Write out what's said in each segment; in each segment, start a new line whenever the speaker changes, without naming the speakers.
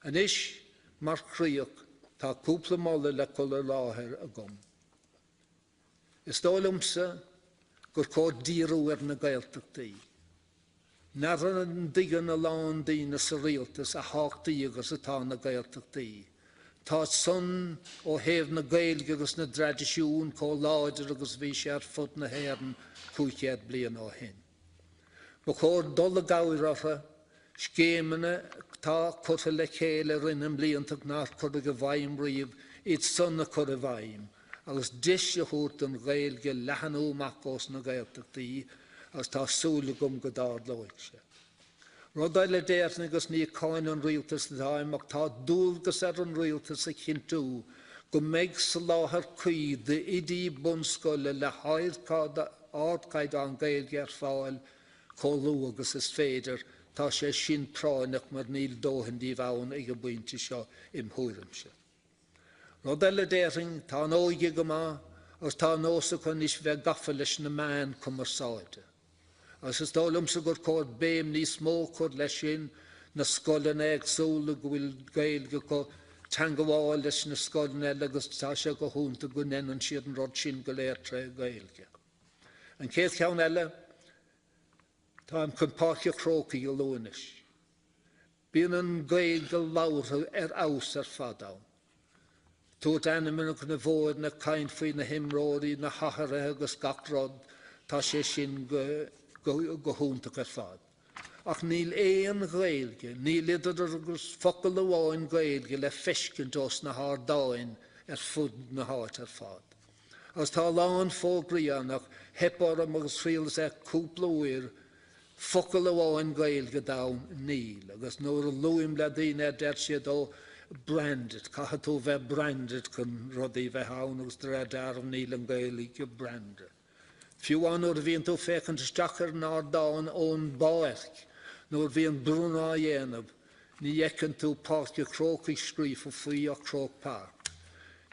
An is mar chríoch tá cúpla mála le colar láthir a gom. Is dólamsa gur cód díruar na gaeltachtaí. Nar an digan na lán dína sa rialtas a háchtaí agus atá na gaeltachtaí. Tá son ó héamh na gaelge agus na tradiisiún có láidir agus bhí sé ar fud na héireann cúichead bliain ó hin. Ba chóir dul a gabhracha, scéimena tá curtha le chéile rinnam bliantach nach chur go bhaim riamh iad son a chur a bhaim, agus dis a chuairt an gaelge lehanú macós na gaeltachtaí agus tá súla gom go dáir leid sé. Rud eile déirna agus ní cáin an rialtas dáim ach tá dúlgus ar an rialtas a chintú go méid sa láthair cuí de idí bunscoile le áardcaid an gaelge ar fáil cholú agus is féidir tá sé sin práineach mar níl dóhandí bhain ag go buinte seo im thuairimse. Rud eile déiring tá an óige go má agus tá nósa chun is bheith gafa leis na meán cumarsáide. As is dólamsa gur cód béim níos mó chud leis sin na scoileanna agsúla go bhfuil gaelge go teangaháil leis na scoileanna eile agus tá sé go thúnta go neann siad an rud sin go léir tre gaelge. An chéad cheann eile tá an chun crócaí go lúinis. Bíonn an gaelge láithe ar aus ar fadán. Tuairt animach na bhór na caint faoi na himróí na hathaire agus gachrod tá sé sin go thúnta ar fad. Ach níl éon gaelge, níl idir agus focail amháin gaelge le feiscint os na hádáin ar fud na háit ar fad. As tá lán fógraíanach hepar agus rialas cúpla uair focail amháin gaelge dám níl, agus nuair a luim le daoine deir siad ó branded, caithe tú bheith branded chun rudaí bheith ann agus de darm níl an gaelige branded. Fiú anúir a bhíonn tú fécinn isteachar ná dáin ón báirc, nuair bhíon brúna dhéanamh, ní dhécann tú páirce crócaí scríomh faoi a cróc páirc.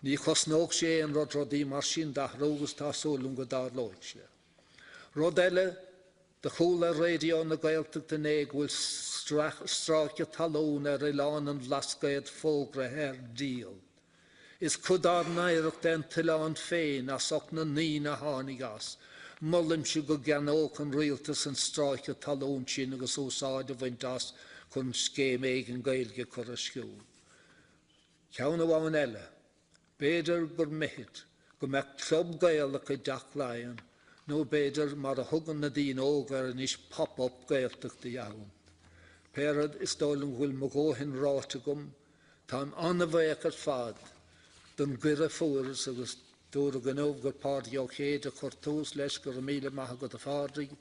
Ní chosnóg sé an rudaí mar sin dathrógus tásúlum go dar leid sé. Rud eile de chúla réidió na gaeltachta néig bhfuil stráice talún ar Ileán an bhlascaid fógra ar díal. Is cudar naireach den tileán féin as och na ní na hánig as. Mullim se go ganóch an rialtas an stráice talún sin agus úsáid a bhaint as chun scéim éigen gaelge chur a sciúil. Ceann amháin eile, béidir gur mithid go mbeadh club gaelach i dteach láin, nó béidir mar a thugann na dtíon ógar an is pop-up gaeltachta ann. Péad is dóilm bhfuil mo ggóthain ráte gom, tá an anna bhéach ar fad don gcuire fuaras agus dúra go nóg gur páirtí ó chéad a chuir tús leis gur míle maithe go a fádraigh,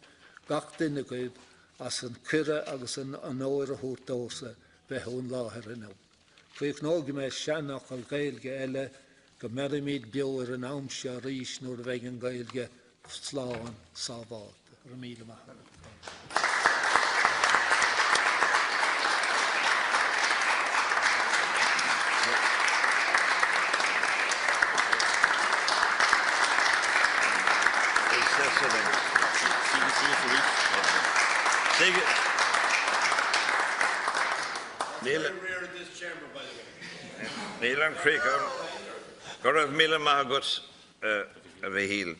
gach duine goibh as an cuire agus an óir a thuair dósa bheith ón láthir inó. Chuoh nóga mé seannach al gaelge eile go merimid beoir an amse a rís nuair a bheith an gaelge sláán sábháta. Gur míle maithe.
Níl an críoch go raibh míle maith agat a bheith híl.